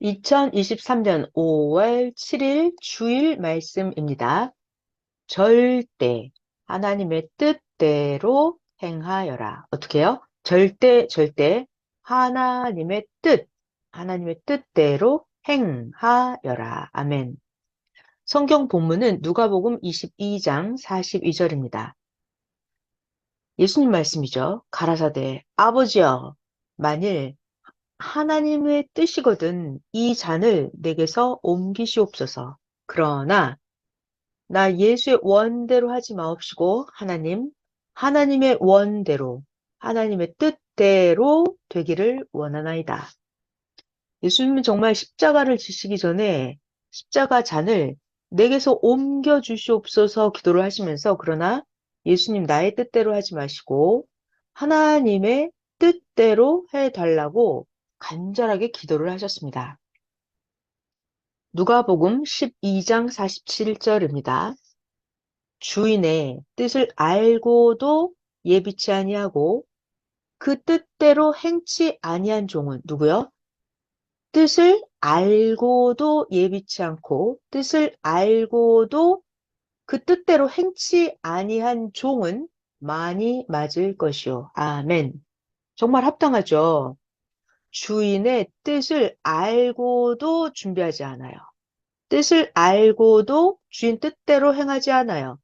2023년 5월 7일 주일 말씀입니다. 절대 하나님의 뜻대로 행하여라. 어떻게 해요? 절대 하나님의 뜻대로 행하여라. 아멘. 성경 본문은 누가복음 22장 42절입니다. 예수님 말씀이죠. 가라사대 아버지여, 만일 하나님의 뜻이거든 이 잔을 내게서 옮기시옵소서. 그러나 나 예수의 원대로 하지 마옵시고 하나님의 원대로, 하나님의 뜻대로 되기를 원하나이다. 예수님은 정말 십자가를 지시기 전에 십자가 잔을 내게서 옮겨 주시옵소서 기도를 하시면서, 그러나 예수님 나의 뜻대로 하지 마시고 하나님의 뜻대로 해달라고 간절하게 기도를 하셨습니다. 누가복음 12장 47절입니다. 주인의 뜻을 알고도 예비치 아니하고 그 뜻대로 행치 아니한 종은 누구요? 뜻을 알고도 예비치 않고 뜻을 알고도 그 뜻대로 행치 아니한 종은 많이 맞을 것이요. 아멘. 정말 합당하죠. 주인의 뜻을 알고도 준비하지 않아요. 뜻을 알고도 주인 뜻대로 행하지 않아요.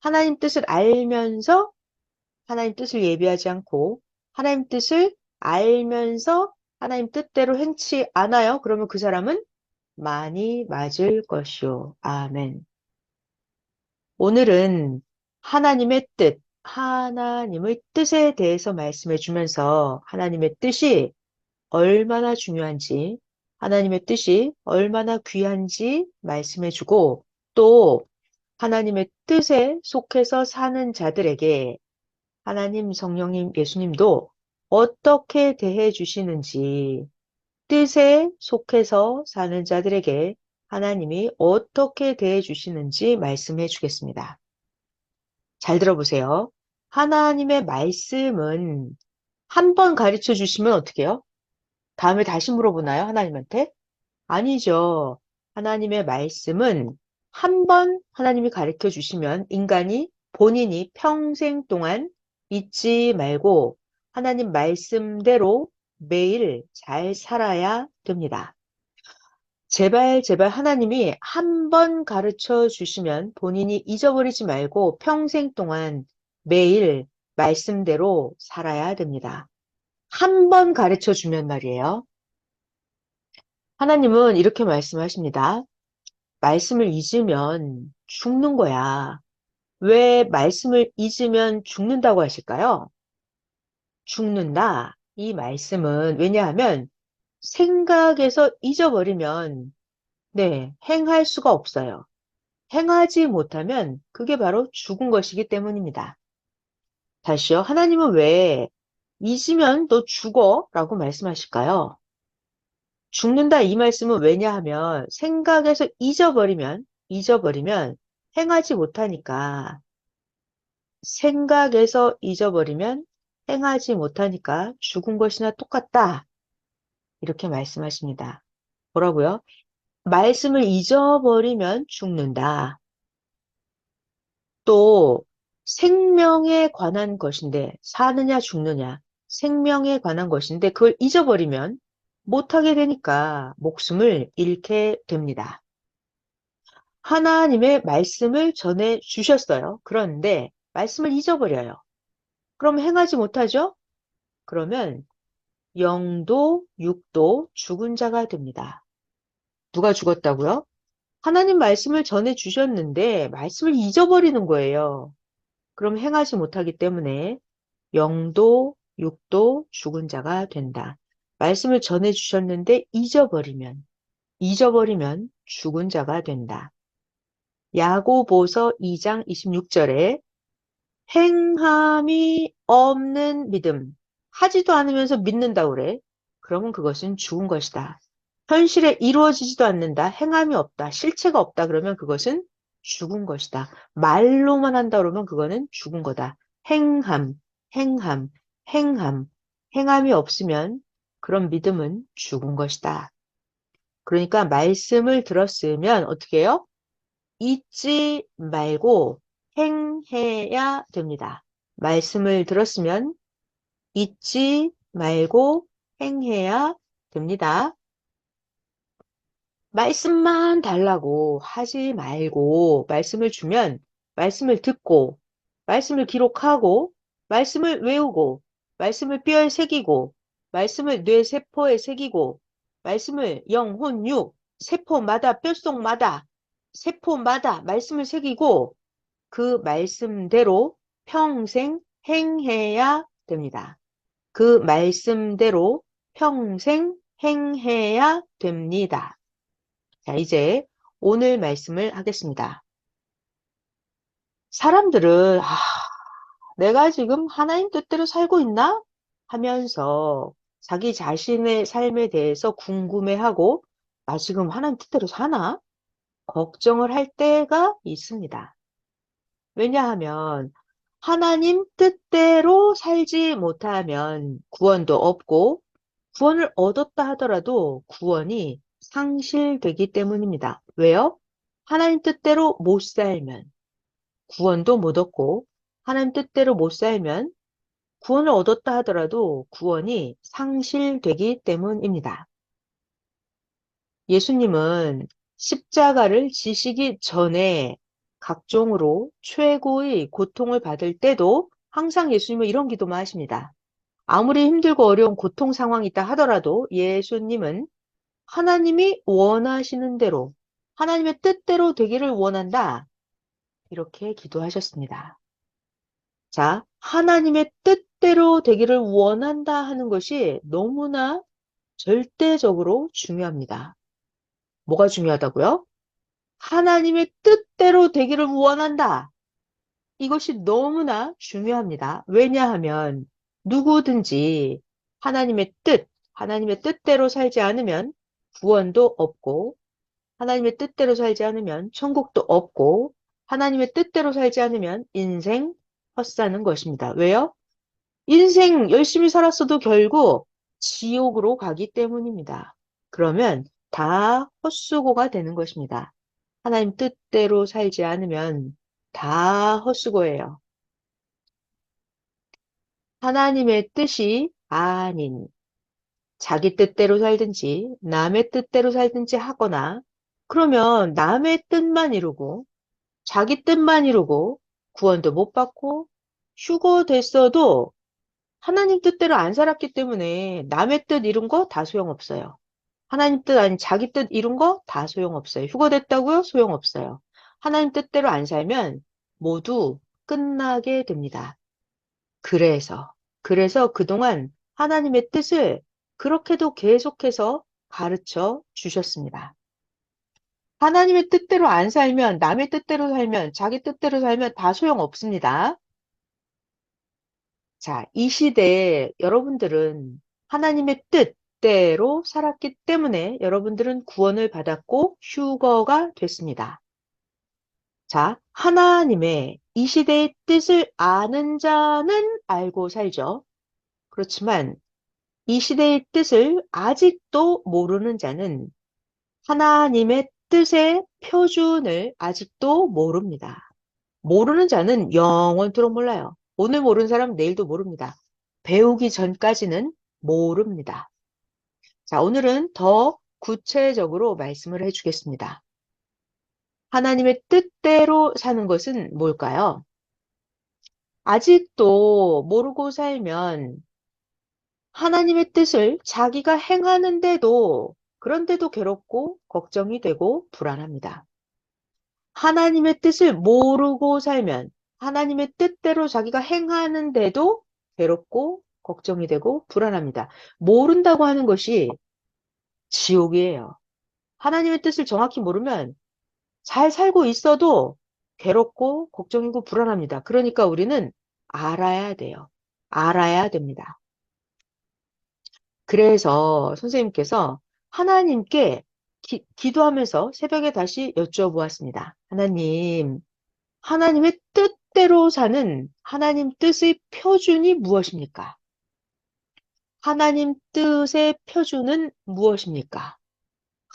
하나님 뜻을 알면서 하나님 뜻을 예비하지 않고 하나님 뜻을 알면서 하나님 뜻대로 행치 않아요. 그러면 그 사람은 많이 맞을 것이요. 아멘. 오늘은 하나님의 뜻, 하나님의 뜻에 대해서 말씀해 주면서 하나님의 뜻이 얼마나 중요한지, 하나님의 뜻이 얼마나 귀한지 말씀해 주고, 또 하나님의 뜻에 속해서 사는 자들에게 하나님, 성령님, 예수님도 어떻게 대해 주시는지, 뜻에 속해서 사는 자들에게 하나님이 어떻게 대해 주시는지 말씀해 주겠습니다. 잘 들어보세요. 하나님의 말씀은 한 번 가르쳐 주시면 어떻게 해요? 다음에 다시 물어보나요? 하나님한테? 아니죠. 하나님의 말씀은 한 번 하나님이 가르쳐 주시면 인간이 본인이 평생 동안 잊지 말고 하나님 말씀대로 매일 잘 살아야 됩니다. 제발 하나님이 한 번 가르쳐 주시면 본인이 잊어버리지 말고 평생 동안 매일 말씀대로 살아야 됩니다. 한 번 가르쳐 주면 말이에요. 하나님은 이렇게 말씀하십니다. 말씀을 잊으면 죽는 거야. 왜 말씀을 잊으면 죽는다고 하실까요? 죽는다. 이 말씀은 왜냐하면 생각에서 잊어버리면 행할 수가 없어요. 행하지 못하면 그게 바로 죽은 것이기 때문입니다. 다시요. 하나님은 왜 잊으면 너 죽어? 라고 말씀하실까요? 죽는다 이 말씀은 왜냐하면 잊어버리면 행하지 못하니까, 생각에서 잊어버리면 행하지 못하니까 죽은 것이나 똑같다. 이렇게 말씀하십니다. 뭐라고요? 말씀을 잊어버리면 죽는다. 또 생명에 관한 것인데, 사느냐 죽느냐, 생명에 관한 것인데 그걸 잊어버리면 못하게 되니까 목숨을 잃게 됩니다. 하나님의 말씀을 전해 주셨어요. 그런데 말씀을 잊어버려요. 그럼 행하지 못하죠? 그러면 영도 육도 죽은 자가 됩니다. 누가 죽었다고요? 하나님 말씀을 전해 주셨는데 말씀을 잊어버리는 거예요. 그럼 행하지 못하기 때문에 영도 육도 죽은 자가 된다. 말씀을 전해 주셨는데 잊어버리면 죽은 자가 된다. 야고보서 2장 26절에 행함이 없는 믿음, 하지도 않으면서 믿는다 그래. 그러면 그것은 죽은 것이다. 현실에 이루어지지도 않는다, 행함이 없다, 실체가 없다 그러면 그것은 죽은 것이다. 말로만 한다 그러면 그거는 죽은 거다. 행함, 행함, 행함, 행함이 없으면 그런 믿음은 죽은 것이다. 그러니까 말씀을 들었으면 어떻게 해요? 잊지 말고 행해야 됩니다. 말씀을 들었으면 잊지 말고 행해야 됩니다. 말씀만 달라고 하지 말고 말씀을 주면 말씀을 듣고 말씀을 기록하고 말씀을 외우고 말씀을 뼈에 새기고 말씀을 뇌세포에 새기고 말씀을 영혼, 육, 세포마다 뼛속마다 세포마다 말씀을 새기고 그 말씀대로 평생 행해야 됩니다. 그 말씀대로 평생 행해야 됩니다. 자, 이제 오늘 말씀을 하겠습니다. 사람들은, 내가 지금 하나님 뜻대로 살고 있나? 하면서 자기 자신의 삶에 대해서 궁금해하고, 나 지금 하나님 뜻대로 사나? 걱정을 할 때가 있습니다. 왜냐하면 하나님 뜻대로 살지 못하면 구원도 없고 구원을 얻었다 하더라도 구원이 상실되기 때문입니다. 왜요? 하나님 뜻대로 못 살면 구원도 못 얻고 하나님 뜻대로 못 살면 구원을 얻었다 하더라도 구원이 상실되기 때문입니다. 예수님은 십자가를 지시기 전에 각종으로 최고의 고통을 받을 때도 항상 예수님은 이런 기도만 하십니다. 아무리 힘들고 어려운 고통 상황이 있다 하더라도 예수님은 하나님이 원하시는 대로, 하나님의 뜻대로 되기를 원한다. 이렇게 기도하셨습니다. 자, 하나님의 뜻대로 되기를 원한다 하는 것이 너무나 절대적으로 중요합니다. 뭐가 중요하다고요? 하나님의 뜻대로 되기를 원한다. 이것이 너무나 중요합니다. 왜냐하면 누구든지 하나님의 뜻대로 살지 않으면 구원도 없고, 하나님의 뜻대로 살지 않으면 천국도 없고, 하나님의 뜻대로 살지 않으면 인생 헛사는 것입니다. 왜요? 인생 열심히 살았어도 결국 지옥으로 가기 때문입니다. 그러면 다 헛수고가 되는 것입니다. 하나님 뜻대로 살지 않으면 다 헛수고예요. 하나님의 뜻이 아닌 자기 뜻대로 살든지 남의 뜻대로 살든지 하거나 그러면 남의 뜻만 이루고 자기 뜻만 이루고 구원도 못 받고 휴거됐어도 하나님 뜻대로 안 살았기 때문에 남의 뜻 이룬 거 다 소용없어요. 하나님 뜻 아닌 자기 뜻 이룬 거 다 소용없어요. 휴거됐다고요? 소용없어요. 하나님 뜻대로 안 살면 모두 끝나게 됩니다. 그래서 그동안 하나님의 뜻을 그렇게도 계속해서 가르쳐 주셨습니다. 하나님의 뜻대로 안 살면, 남의 뜻대로 살면, 자기 뜻대로 살면 다 소용없습니다. 자, 이 시대에 여러분들은 하나님의 뜻대로 살았기 때문에 여러분들은 구원을 받았고 휴거가 됐습니다. 자, 하나님의 이 시대의 뜻을 아는 자는 알고 살죠. 그렇지만 이 시대의 뜻을 아직도 모르는 자는 하나님의 뜻의 표준을 아직도 모릅니다. 모르는 자는 영원토록 몰라요. 오늘 모르는 사람은 내일도 모릅니다. 배우기 전까지는 모릅니다. 자, 오늘은 더 구체적으로 말씀을 해주겠습니다. 하나님의 뜻대로 사는 것은 뭘까요? 아직도 모르고 살면 하나님의 뜻을 자기가 행하는데도 그런데도 괴롭고 걱정이 되고 불안합니다. 하나님의 뜻을 모르고 살면 하나님의 뜻대로 자기가 행하는데도 괴롭고 걱정이 되고 불안합니다. 모른다고 하는 것이 지옥이에요. 하나님의 뜻을 정확히 모르면 잘 살고 있어도 괴롭고 걱정이고 불안합니다. 그러니까 우리는 알아야 돼요. 알아야 됩니다. 그래서 선생님께서 하나님께 기도하면서 새벽에 다시 여쭤보았습니다. 하나님, 하나님의 뜻대로 사는 하나님 뜻의 표준이 무엇입니까? 하나님 뜻의 표준은 무엇입니까?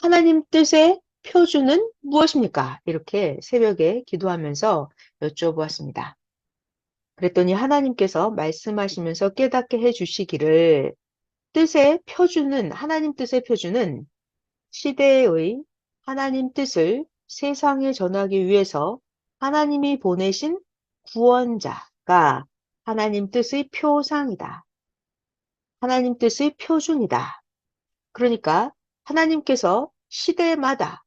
하나님 뜻의 표준은 무엇입니까? 이렇게 새벽에 기도하면서 여쭤보았습니다. 그랬더니 하나님께서 말씀하시면서 깨닫게 해주시기를 하나님 뜻의 표준은 시대의 하나님 뜻을 세상에 전하기 위해서 하나님이 보내신 구원자가 하나님 뜻의 표상이다. 하나님 뜻의 표준이다. 그러니까 하나님께서 시대마다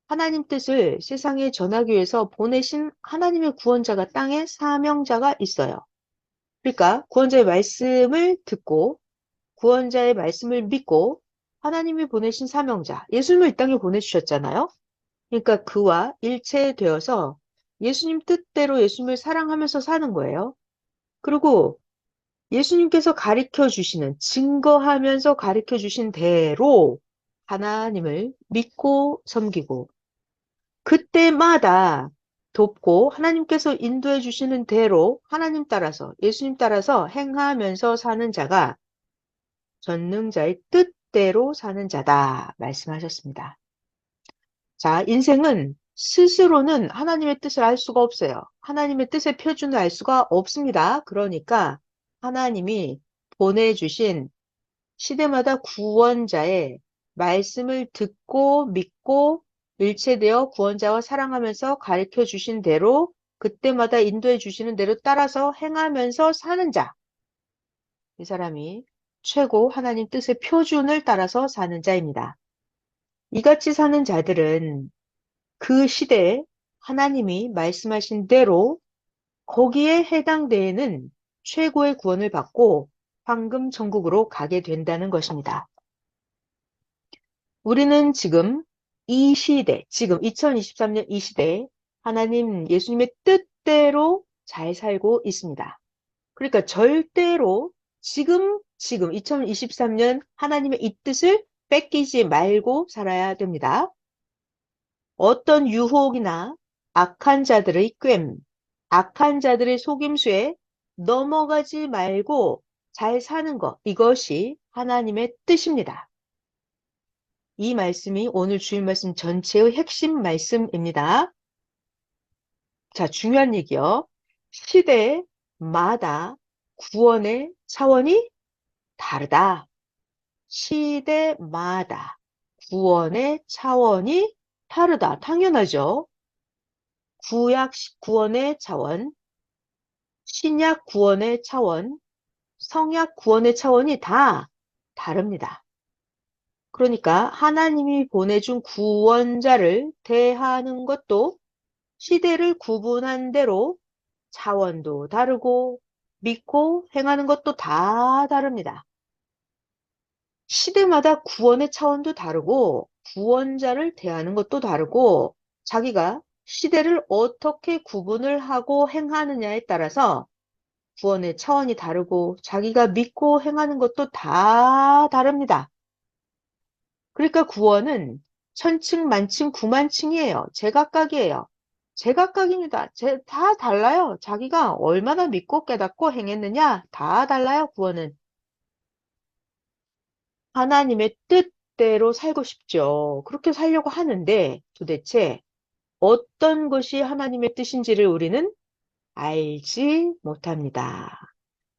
하나님 뜻을 세상에 전하기 위해서 보내신 하나님의 구원자가 땅에 사명자가 있어요. 그러니까 구원자의 말씀을 듣고 구원자의 말씀을 믿고 하나님이 보내신 사명자, 예수님을 이 땅에 보내주셨잖아요. 그러니까 그와 일체되어서 예수님 뜻대로 예수님을 사랑하면서 사는 거예요. 그리고 예수님께서 가르쳐 주시는, 증거하면서 가르쳐 주신 대로 하나님을 믿고 섬기고 그때마다 돕고 하나님께서 인도해 주시는 대로 하나님 따라서, 예수님 따라서 행하면서 사는 자가 전능자의 뜻대로 사는 자다 말씀하셨습니다. 자, 인생은 스스로는 하나님의 뜻을 알 수가 없어요. 하나님의 뜻의 표준을 알 수가 없습니다. 그러니까 하나님이 보내주신 시대마다 구원자의 말씀을 듣고 믿고 일체되어 구원자와 사랑하면서 가르쳐 주신 대로 그때마다 인도해 주시는 대로 따라서 행하면서 사는 자. 이 사람이 최고 하나님 뜻의 표준을 따라서 사는 자입니다. 이같이 사는 자들은 그 시대에 하나님이 말씀하신 대로 거기에 해당되는 최고의 구원을 받고 황금 천국으로 가게 된다는 것입니다. 우리는 지금 이 시대, 지금 2023년 이 시대에 하나님 예수님의 뜻대로 잘 살고 있습니다. 그러니까 절대로 지금 2023년 하나님의 이 뜻을 뺏기지 말고 살아야 됩니다. 어떤 유혹이나 악한 자들의 꾀, 악한 자들의 속임수에 넘어가지 말고 잘 사는 것, 이것이 하나님의 뜻입니다. 이 말씀이 오늘 주일 말씀 전체의 핵심 말씀입니다. 자, 중요한 얘기요. 시대마다 구원의 차원이 다르다. 시대마다 구원의 차원이 다르다. 당연하죠. 구약 구원의 차원, 신약 구원의 차원, 성약 구원의 차원이 다 다릅니다. 그러니까 하나님이 보내준 구원자를 대하는 것도 시대를 구분한 대로 차원도 다르고 믿고 행하는 것도 다 다릅니다. 시대마다 구원의 차원도 다르고 구원자를 대하는 것도 다르고 자기가 시대를 어떻게 구분을 하고 행하느냐에 따라서 구원의 차원이 다르고 자기가 믿고 행하는 것도 다 다릅니다. 그러니까 구원은 천층, 만층, 구만층이에요. 제각각이에요. 제각각입니다. 다 달라요. 자기가 얼마나 믿고 깨닫고 행했느냐 다 달라요. 구원은. 하나님의 뜻대로 살고 싶죠. 그렇게 살려고 하는데 도대체 어떤 것이 하나님의 뜻인지를 우리는 알지 못합니다.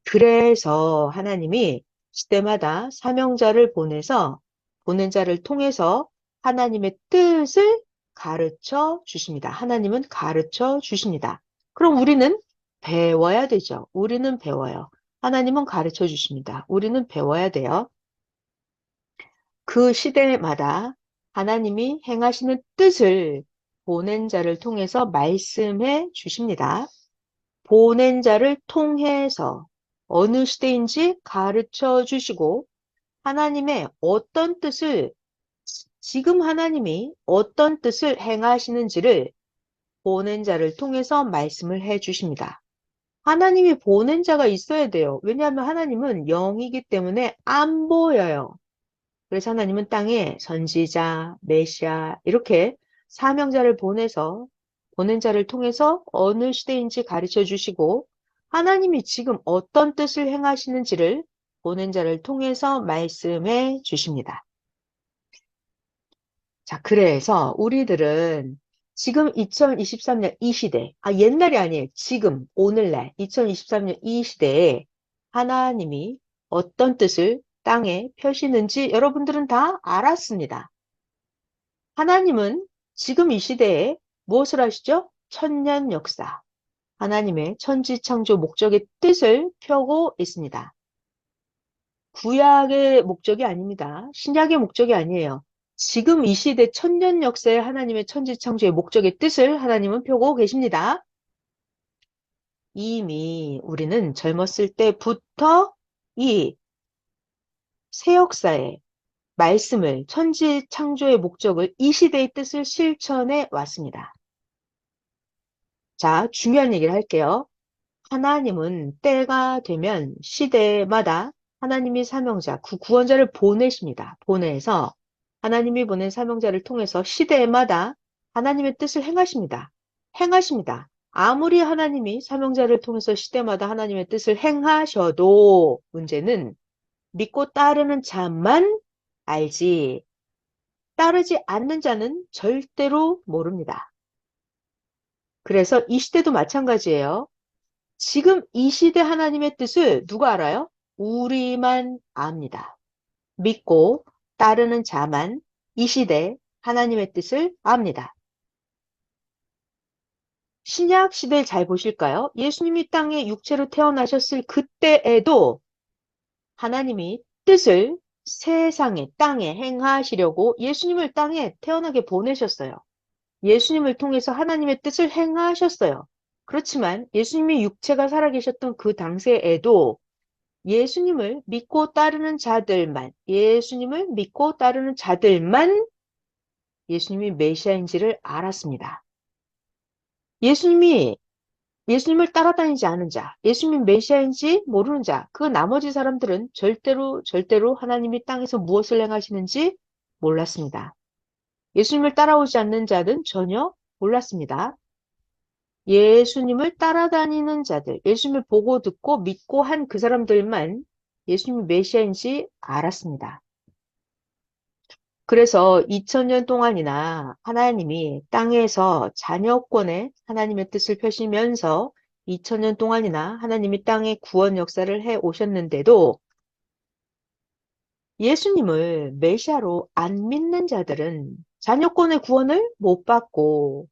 그래서 하나님이 시대마다 사명자를 보낸 자를 통해서 하나님의 뜻을 가르쳐 주십니다. 하나님은 가르쳐 주십니다. 그럼 우리는 배워야 되죠. 우리는 배워요. 하나님은 가르쳐 주십니다. 우리는 배워야 돼요. 그 시대마다 하나님이 행하시는 뜻을 보낸 자를 통해서 말씀해 주십니다. 보낸 자를 통해서 어느 시대인지 가르쳐 주시고 하나님의 어떤 뜻을 지금 하나님이 어떤 뜻을 행하시는지를 보낸 자를 통해서 말씀을 해 주십니다. 하나님이 보낸 자가 있어야 돼요. 왜냐하면 하나님은 영이기 때문에 안 보여요. 그래서 하나님은 땅에 선지자, 메시아 이렇게 사명자를 보낸 자를 통해서 어느 시대인지 가르쳐 주시고 하나님이 지금 어떤 뜻을 행하시는지를 보낸 자를 통해서 말씀해 주십니다. 자, 그래서 우리들은 지금 2023년 이 시대, 옛날이 아니에요. 지금, 오늘날, 2023년 이 시대에 하나님이 어떤 뜻을 땅에 펴시는지 여러분들은 다 알았습니다. 하나님은 지금 이 시대에 무엇을 하시죠? 천년 역사. 하나님의 천지창조 목적의 뜻을 펴고 있습니다. 구약의 목적이 아닙니다. 신약의 목적이 아니에요. 지금 이 시대 천년 역사의 하나님의 천지창조의 목적의 뜻을 하나님은 펴고 계십니다. 이미 우리는 젊었을 때부터 이 새 역사의 말씀을 천지창조의 목적을 이 시대의 뜻을 실천해 왔습니다. 자, 중요한 얘기를 할게요. 하나님은 때가 되면 시대마다 하나님이 사명자, 그 구원자를 보내십니다. 보내서 하나님이 보낸 사명자를 통해서 시대마다 하나님의 뜻을 행하십니다. 행하십니다. 아무리 하나님이 사명자를 통해서 시대마다 하나님의 뜻을 행하셔도 문제는 믿고 따르는 자만 알지, 따르지 않는 자는 절대로 모릅니다. 그래서 이 시대도 마찬가지예요. 지금 이 시대 하나님의 뜻을 누가 알아요? 우리만 압니다. 믿고 따르는 자만 이 시대 하나님의 뜻을 압니다. 신약 시대를 잘 보실까요? 예수님이 땅에 육체로 태어나셨을 그때에도 하나님이 뜻을 세상에, 땅에 행하시려고 예수님을 땅에 태어나게 보내셨어요. 예수님을 통해서 하나님의 뜻을 행하셨어요. 그렇지만 예수님이 육체가 살아계셨던 그 당시에도 예수님을 믿고 따르는 자들만, 예수님을 믿고 따르는 자들만 예수님이 메시아인지를 알았습니다. 예수님을 따라다니지 않은 자, 예수님이 메시아인지 모르는 자, 그 나머지 사람들은 절대로 하나님이 땅에서 무엇을 행하시는지 몰랐습니다. 예수님을 따라오지 않는 자는 전혀 몰랐습니다. 예수님을 따라다니는 자들, 예수님을 보고 듣고 믿고 한 그 사람들만 예수님이 메시아인지 알았습니다. 그래서 2000년 동안이나 하나님이 땅에서 자녀권의 하나님의 뜻을 펴시면서 2000년 동안이나 하나님이 땅의 구원 역사를 해 오셨는데도 예수님을 메시아로 안 믿는 자들은 자녀권의 구원을 못 받고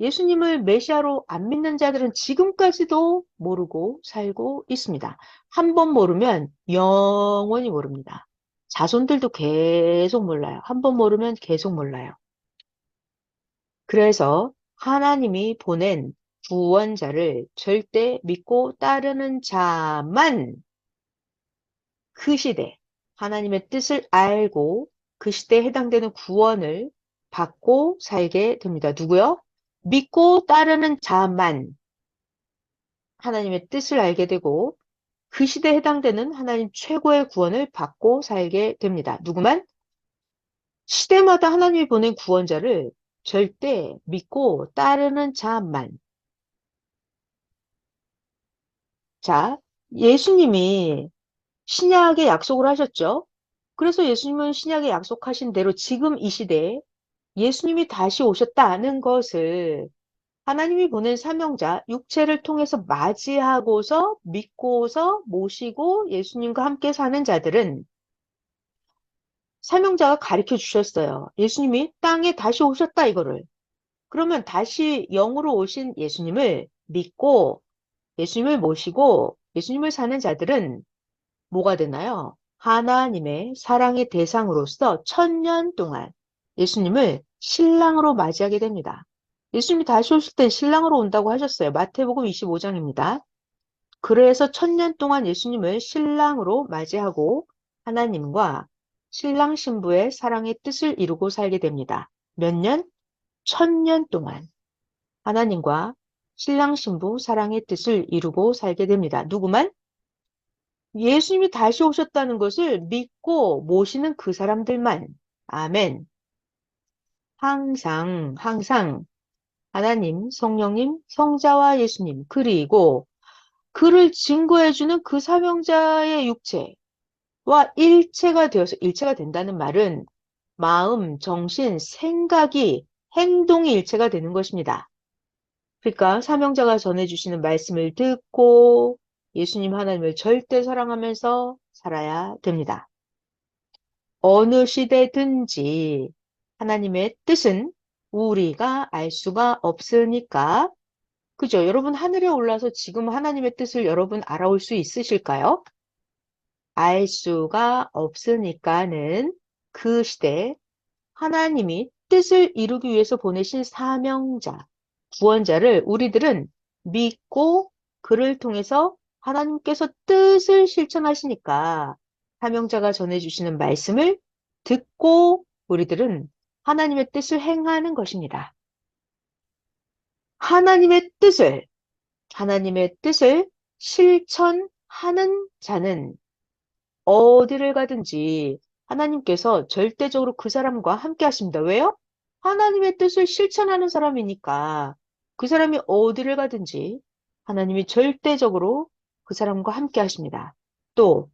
예수님을 메시아로 안 믿는 자들은 지금까지도 모르고 살고 있습니다. 한 번 모르면 영원히 모릅니다. 자손들도 계속 몰라요. 한 번 모르면 계속 몰라요. 그래서 하나님이 보낸 구원자를 절대 믿고 따르는 자만 그 시대, 하나님의 뜻을 알고 그 시대에 해당되는 구원을 받고 살게 됩니다. 누구요? 믿고 따르는 자만 하나님의 뜻을 알게 되고 그 시대에 해당되는 하나님 최고의 구원을 받고 살게 됩니다. 누구만? 시대마다 하나님이 보낸 구원자를 절대 믿고 따르는 자만. 자, 예수님이 신약에 약속을 하셨죠? 그래서 예수님은 신약에 약속하신 대로 지금 이 시대에 예수님이 다시 오셨다는 것을 하나님이 보낸 사명자, 육체를 통해서 맞이하고서 믿고서 모시고 예수님과 함께 사는 자들은 사명자가 가르쳐 주셨어요. 예수님이 땅에 다시 오셨다 이거를. 그러면 다시 영으로 오신 예수님을 믿고 예수님을 모시고 예수님을 사는 자들은 뭐가 되나요? 하나님의 사랑의 대상으로서 천년 동안 예수님을 신랑으로 맞이하게 됩니다. 예수님이 다시 오실 때 신랑으로 온다고 하셨어요. 마태복음 25장입니다. 그래서 천년 동안 예수님을 신랑으로 맞이하고 하나님과 신랑 신부의 사랑의 뜻을 이루고 살게 됩니다. 몇 년? 천년 동안 하나님과 신랑 신부 사랑의 뜻을 이루고 살게 됩니다. 누구만? 예수님이 다시 오셨다는 것을 믿고 모시는 그 사람들만. 아멘. 항상 하나님, 성령님, 성자와 예수님, 그리고 그를 증거해주는 그 사명자의 육체와 일체가 되어서 일체가 된다는 말은 마음, 정신, 생각이, 행동이 일체가 되는 것입니다. 그러니까 사명자가 전해주시는 말씀을 듣고 예수님 하나님을 절대 사랑하면서 살아야 됩니다. 어느 시대든지 하나님의 뜻은 우리가 알 수가 없으니까, 그죠? 여러분 하늘에 올라서 지금 하나님의 뜻을 여러분 알아올 수 있으실까요? 알 수가 없으니까는 그 시대에 하나님이 뜻을 이루기 위해서 보내신 사명자, 구원자를 우리들은 믿고 그를 통해서 하나님께서 뜻을 실천하시니까 사명자가 전해주시는 말씀을 듣고 우리들은 하나님의 뜻을 행하는 것입니다. 하나님의 뜻을, 하나님의 뜻을 실천하는 자는 어디를 가든지 하나님께서 절대적으로 그 사람과 함께 하십니다. 왜요? 하나님의 뜻을 실천하는 사람이니까 그 사람이 어디를 가든지 하나님이 절대적으로 그 사람과 함께 하십니다. 또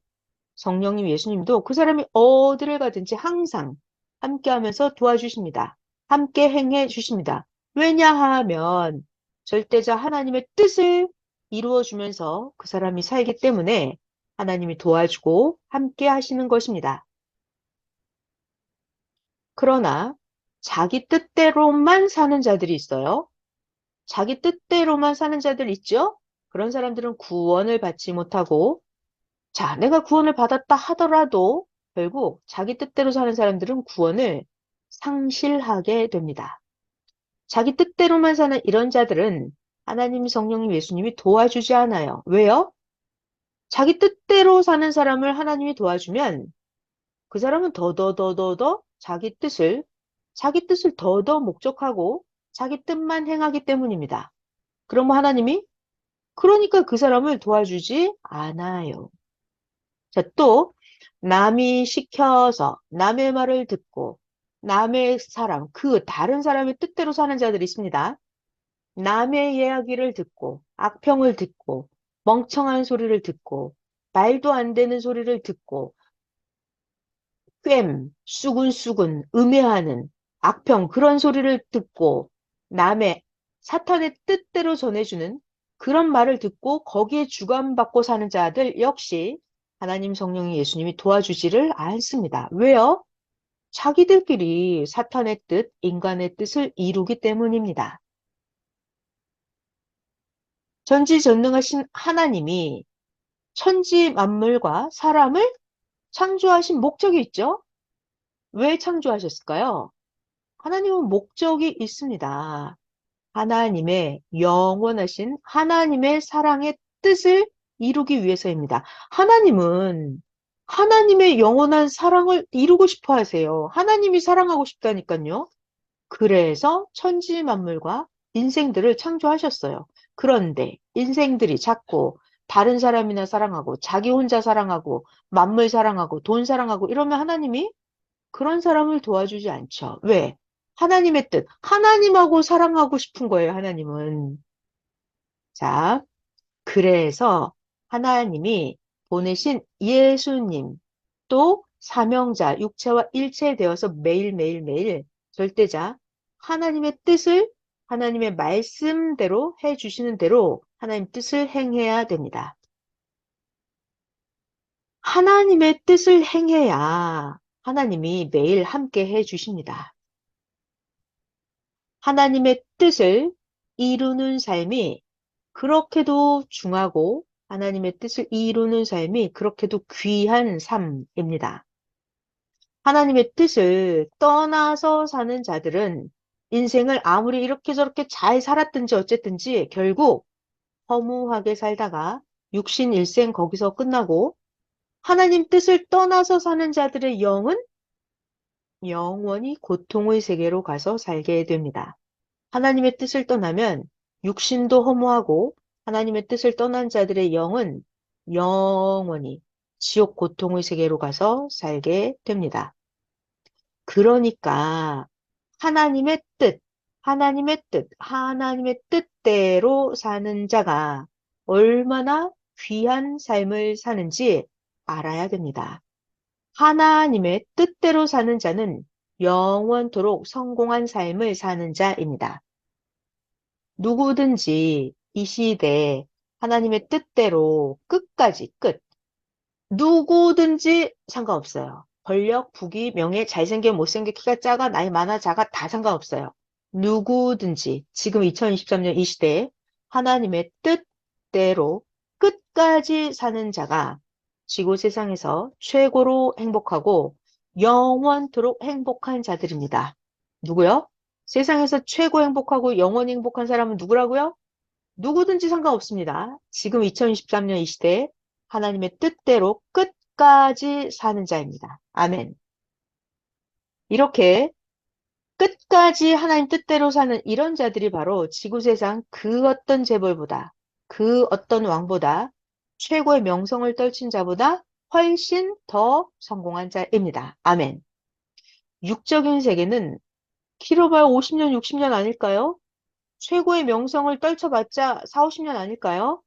성령님 예수님도 그 사람이 어디를 가든지 항상 함께 하면서 도와주십니다. 함께 행해 주십니다. 왜냐하면 절대자 하나님의 뜻을 이루어 주면서 그 사람이 살기 때문에 하나님이 도와주고 함께 하시는 것입니다. 그러나 자기 뜻대로만 사는 자들이 있어요. 자기 뜻대로만 사는 자들 있죠? 그런 사람들은 구원을 받지 못하고, 자, 내가 구원을 받았다 하더라도 결국 자기 뜻대로 사는 사람들은 구원을 상실하게 됩니다. 자기 뜻대로만 사는 이런 자들은 하나님, 성령님, 예수님이 도와주지 않아요. 왜요? 자기 뜻대로 사는 사람을 하나님이 도와주면 그 사람은 더더더더더 자기 뜻을 더더 목적하고 자기 뜻만 행하기 때문입니다. 그럼 하나님이 그러니까 그 사람을 도와주지 않아요. 자, 또 남이 시켜서 남의 말을 듣고 남의 사람, 그 다른 사람의 뜻대로 사는 자들이 있습니다. 남의 이야기를 듣고 악평을 듣고 멍청한 소리를 듣고 말도 안 되는 소리를 듣고 수군수군, 음해하는 악평, 그런 소리를 듣고 남의 사탄의 뜻대로 전해주는 그런 말을 듣고 거기에 주관받고 사는 자들 역시 하나님 성령이 예수님이 도와주지를 않습니다. 왜요? 자기들끼리 사탄의 뜻, 인간의 뜻을 이루기 때문입니다. 전지전능하신 하나님이 천지 만물과 사람을 창조하신 목적이 있죠? 왜 창조하셨을까요? 하나님은 목적이 있습니다. 하나님의 영원하신 하나님의 사랑의 뜻을 이루기 위해서입니다. 하나님은 하나님의 영원한 사랑을 이루고 싶어 하세요. 하나님이 사랑하고 싶다니까요. 그래서 천지 만물과 인생들을 창조하셨어요. 그런데 인생들이 자꾸 다른 사람이나 사랑하고 자기 혼자 사랑하고 만물 사랑하고 돈 사랑하고 이러면 하나님이 그런 사람을 도와주지 않죠. 왜? 하나님의 뜻, 하나님하고 사랑하고 싶은 거예요, 하나님은. 자, 그래서 하나님이 보내신 예수님, 또 사명자, 육체와 일체되어서 매일매일매일 절대자, 하나님의 뜻을 하나님의 말씀대로 해주시는 대로 하나님 뜻을 행해야 됩니다. 하나님의 뜻을 행해야 하나님이 매일 함께 해주십니다. 하나님의 뜻을 이루는 삶이 그렇게도 중하고 하나님의 뜻을 이루는 삶이 그렇게도 귀한 삶입니다. 하나님의 뜻을 떠나서 사는 자들은 인생을 아무리 이렇게 저렇게 잘 살았든지 어쨌든지 결국 허무하게 살다가 육신 일생 거기서 끝나고 하나님 뜻을 떠나서 사는 자들의 영은 영원히 고통의 세계로 가서 살게 됩니다. 하나님의 뜻을 떠나면 육신도 허무하고 하나님의 뜻을 떠난 자들의 영은 영원히 지옥 고통의 세계로 가서 살게 됩니다. 그러니까 하나님의 뜻, 하나님의 뜻대로 사는 자가 얼마나 귀한 삶을 사는지 알아야 됩니다. 하나님의 뜻대로 사는 자는 영원토록 성공한 삶을 사는 자입니다. 누구든지 이 시대에 하나님의 뜻대로 끝까지 누구든지 상관없어요. 권력, 부귀, 명예, 잘생겨, 못생겨, 키가 작아, 나이 많아, 작아 다 상관없어요. 누구든지 지금 2023년 이 시대에 하나님의 뜻대로 끝까지 사는 자가 지구 세상에서 최고로 행복하고 영원토록 행복한 자들입니다. 누구요? 세상에서 최고 행복하고 영원히 행복한 사람은 누구라고요? 누구든지 상관없습니다. 지금 2023년 이 시대에 하나님의 뜻대로 끝까지 사는 자입니다. 아멘. 이렇게 끝까지 하나님 뜻대로 사는 이런 자들이 바로 지구세상 그 어떤 재벌보다, 그 어떤 왕보다, 최고의 명성을 떨친 자보다 훨씬 더 성공한 자입니다. 아멘. 육적인 세계는 길어봐야 50년, 60년 아닐까요? 최고의 명성을 떨쳐봤자 4, 50년 아닐까요?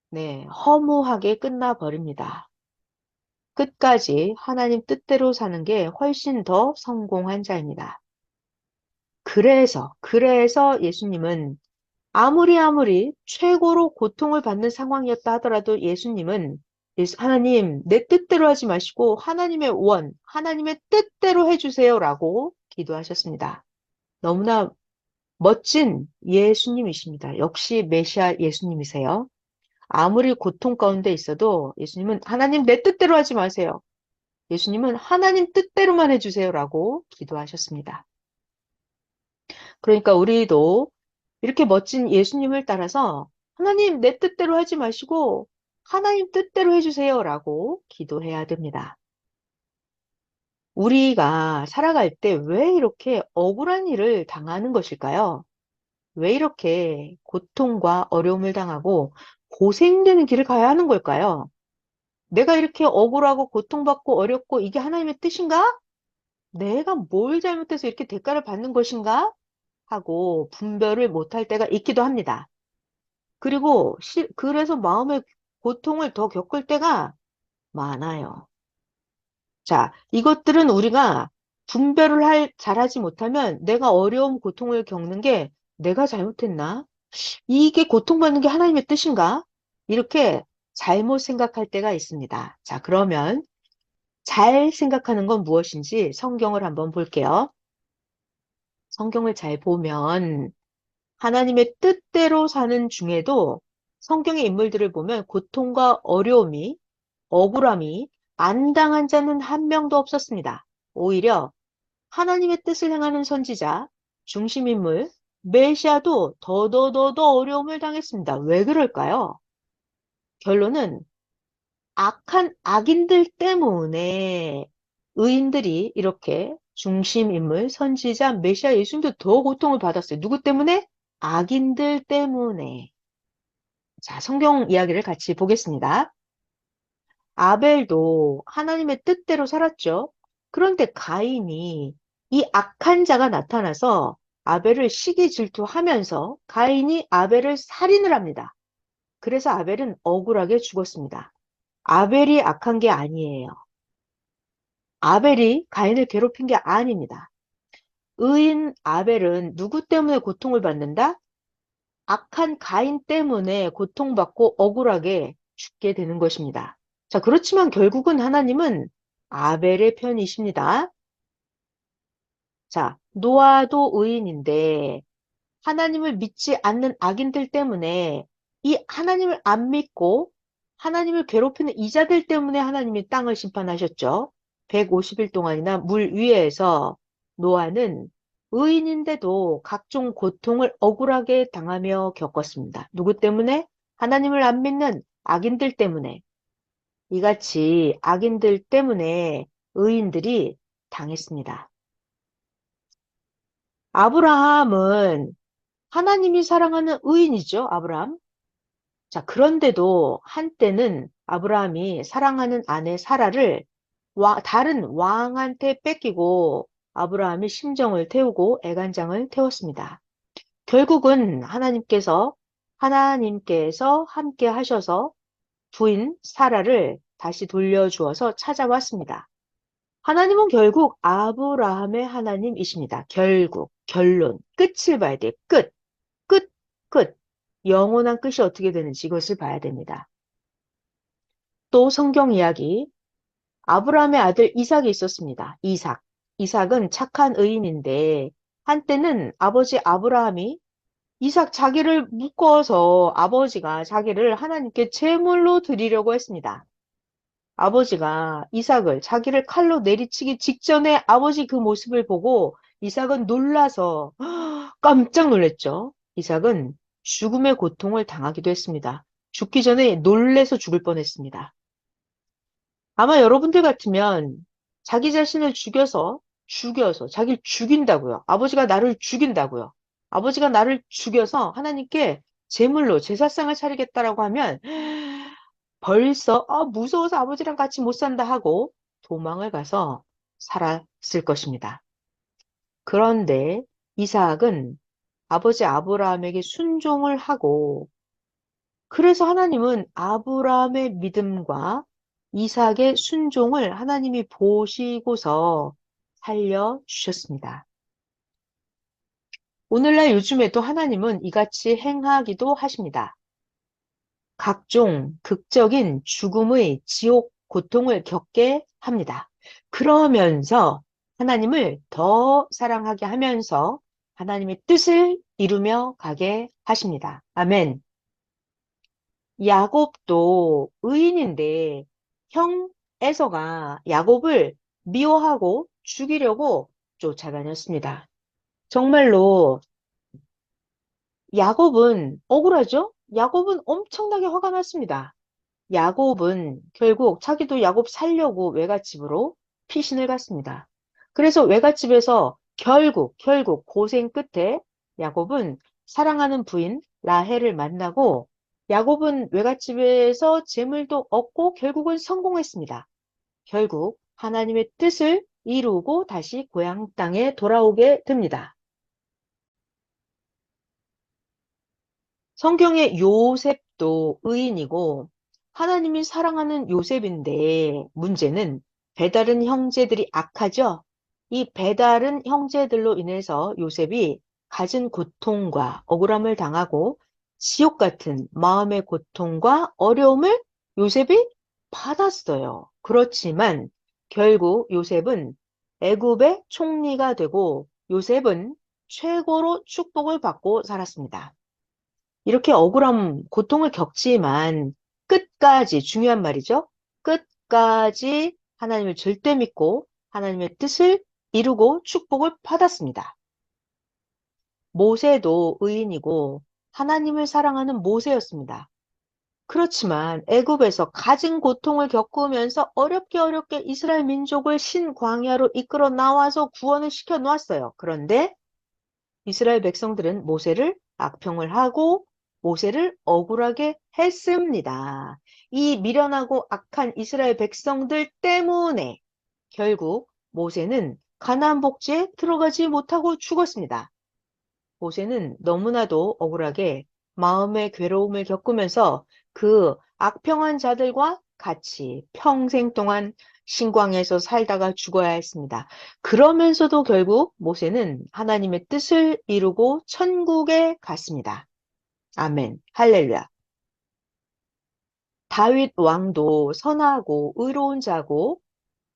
네, 허무하게 끝나버립니다. 끝까지 하나님 뜻대로 사는 게 훨씬 더 성공한 자입니다. 그래서 예수님은 아무리 최고로 고통을 받는 상황이었다 하더라도 예수님은 하나님, 내 뜻대로 하지 마시고 하나님의 하나님의 뜻대로 해주세요라고 기도하셨습니다. 너무나 멋진 예수님이십니다. 역시 메시아 예수님이세요. 아무리 고통 가운데 있어도 예수님은 하나님 내 뜻대로 하지 마세요. 예수님은 하나님 뜻대로만 해주세요라고 기도하셨습니다. 그러니까 우리도 이렇게 멋진 예수님을 따라서 하나님 내 뜻대로 하지 마시고 하나님 뜻대로 해주세요라고 기도해야 됩니다. 우리가 살아갈 때 왜 이렇게 억울한 일을 당하는 것일까요? 왜 이렇게 고통과 어려움을 당하고 고생되는 길을 가야 하는 걸까요? 내가 이렇게 억울하고 고통받고 어렵고 이게 하나님의 뜻인가? 내가 뭘 잘못해서 이렇게 대가를 받는 것인가? 하고 분별을 못할 때가 있기도 합니다. 그리고 그래서 마음의 고통을 더 겪을 때가 많아요. 자, 이것들은 우리가 분별을 잘하지 못하면 내가 어려움, 고통을 겪는 게 내가 잘못했나? 이게 고통받는 게 하나님의 뜻인가? 이렇게 잘못 생각할 때가 있습니다. 자, 그러면 잘 생각하는 건 무엇인지 성경을 한번 볼게요. 성경을 잘 보면 하나님의 뜻대로 사는 중에도 성경의 인물들을 보면 고통과 어려움이, 억울함이 안 당한 자는 한 명도 없었습니다. 오히려 하나님의 뜻을 행하는 선지자, 중심인물, 메시아도 더더더더 어려움을 당했습니다. 왜 그럴까요? 결론은 악한 악인들 때문에 의인들이 이렇게 중심인물, 선지자, 메시아 예수님도 더 고통을 받았어요. 누구 때문에? 악인들 때문에. 자, 성경 이야기를 같이 보겠습니다. 아벨도 하나님의 뜻대로 살았죠. 그런데 가인이 이 악한 자가 나타나서 아벨을 시기 질투하면서 가인이 아벨을 살인을 합니다. 그래서 아벨은 억울하게 죽었습니다. 아벨이 악한 게 아니에요. 아벨이 가인을 괴롭힌 게 아닙니다. 의인 아벨은 누구 때문에 고통을 받는다? 악한 가인 때문에 고통받고 억울하게 죽게 되는 것입니다. 자, 그렇지만 결국은 하나님은 아벨의 편이십니다. 자, 노아도 의인인데 하나님을 믿지 않는 악인들 때문에 이 하나님을 안 믿고 하나님을 괴롭히는 이자들 때문에 하나님이 땅을 심판하셨죠. 150일 동안이나 물 위에서 노아는 의인인데도 각종 고통을 억울하게 당하며 겪었습니다. 누구 때문에? 하나님을 안 믿는 악인들 때문에. 이같이 악인들 때문에 의인들이 당했습니다. 아브라함은 하나님이 사랑하는 의인이죠, 아브라함. 자, 그런데도 한때는 아브라함이 사랑하는 아내 사라를 다른 왕한테 뺏기고 아브라함이 심정을 태우고 애간장을 태웠습니다. 결국은 하나님께서 함께 하셔서 부인 사라를 다시 돌려주어서 찾아왔습니다. 하나님은 결국 아브라함의 하나님이십니다. 결국, 결론, 끝을 봐야 돼요. 끝, 끝, 끝. 영원한 끝이 어떻게 되는지 이것을 봐야 됩니다. 또 성경 이야기, 아브라함의 아들 이삭이 있었습니다. 이삭. 이삭은 착한 의인인데 한때는 아버지 아브라함이 이삭 자기를 묶어서 아버지가 자기를 하나님께 제물로 드리려고 했습니다. 아버지가 이삭을 자기를 칼로 내리치기 직전에 아버지 그 모습을 보고 이삭은 놀라서 깜짝 놀랐죠. 이삭은 죽음의 고통을 당하기도 했습니다. 죽기 전에 놀래서 죽을 뻔했습니다. 아마 여러분들 같으면 자기 자신을 죽여서 자기를 죽인다고요. 아버지가 나를 죽인다고요. 아버지가 나를 죽여서 하나님께 제물로 제사상을 차리겠다라고 하면 벌써 무서워서 아버지랑 같이 못 산다 하고 도망을 가서 살았을 것입니다. 그런데 이삭은 아버지 아브라함에게 순종을 하고 그래서 하나님은 아브라함의 믿음과 이삭의 순종을 하나님이 보시고서 살려주셨습니다. 오늘날 요즘에도 하나님은 이같이 행하기도 하십니다. 각종 극적인 죽음의 지옥 고통을 겪게 합니다. 그러면서 하나님을 더 사랑하게 하면서 하나님의 뜻을 이루며 가게 하십니다. 아멘. 야곱도 의인인데 형 에서가 야곱을 미워하고 죽이려고 쫓아다녔습니다. 정말로 야곱은 억울하죠? 야곱은 엄청나게 화가 났습니다. 야곱은 결국 자기도 야곱 살려고 외갓집으로 피신을 갔습니다. 그래서 외갓집에서 결국 고생 끝에 야곱은 사랑하는 부인 라헬을 만나고 야곱은 외갓집에서 재물도 얻고 결국은 성공했습니다. 결국 하나님의 뜻을 이루고 다시 고향 땅에 돌아오게 됩니다. 성경의 요셉도 의인이고 하나님이 사랑하는 요셉인데 문제는 배다른 형제들이 악하죠. 이 배다른 형제들로 인해서 요셉이 갖은 고통과 억울함을 당하고 지옥 같은 마음의 고통과 어려움을 요셉이 받았어요. 그렇지만 결국 요셉은 애굽의 총리가 되고 요셉은 최고로 축복을 받고 살았습니다. 이렇게 억울함, 고통을 겪지만 끝까지, 중요한 말이죠. 끝까지 하나님을 절대 믿고 하나님의 뜻을 이루고 축복을 받았습니다. 모세도 의인이고 하나님을 사랑하는 모세였습니다. 그렇지만 애굽에서 갖은 고통을 겪으면서 어렵게 이스라엘 민족을 신광야로 이끌어 나와서 구원을 시켜 놓았어요. 그런데 이스라엘 백성들은 모세를 악평을 하고 모세를 억울하게 했습니다. 이 미련하고 악한 이스라엘 백성들 때문에 결국 모세는 가나안 복지에 들어가지 못하고 죽었습니다. 모세는 너무나도 억울하게 마음의 괴로움을 겪으면서 그 악평한 자들과 같이 평생 동안 신광에서 살다가 죽어야 했습니다. 그러면서도 결국 모세는 하나님의 뜻을 이루고 천국에 갔습니다. 아멘. 할렐루야. 다윗 왕도 선하고 의로운 자고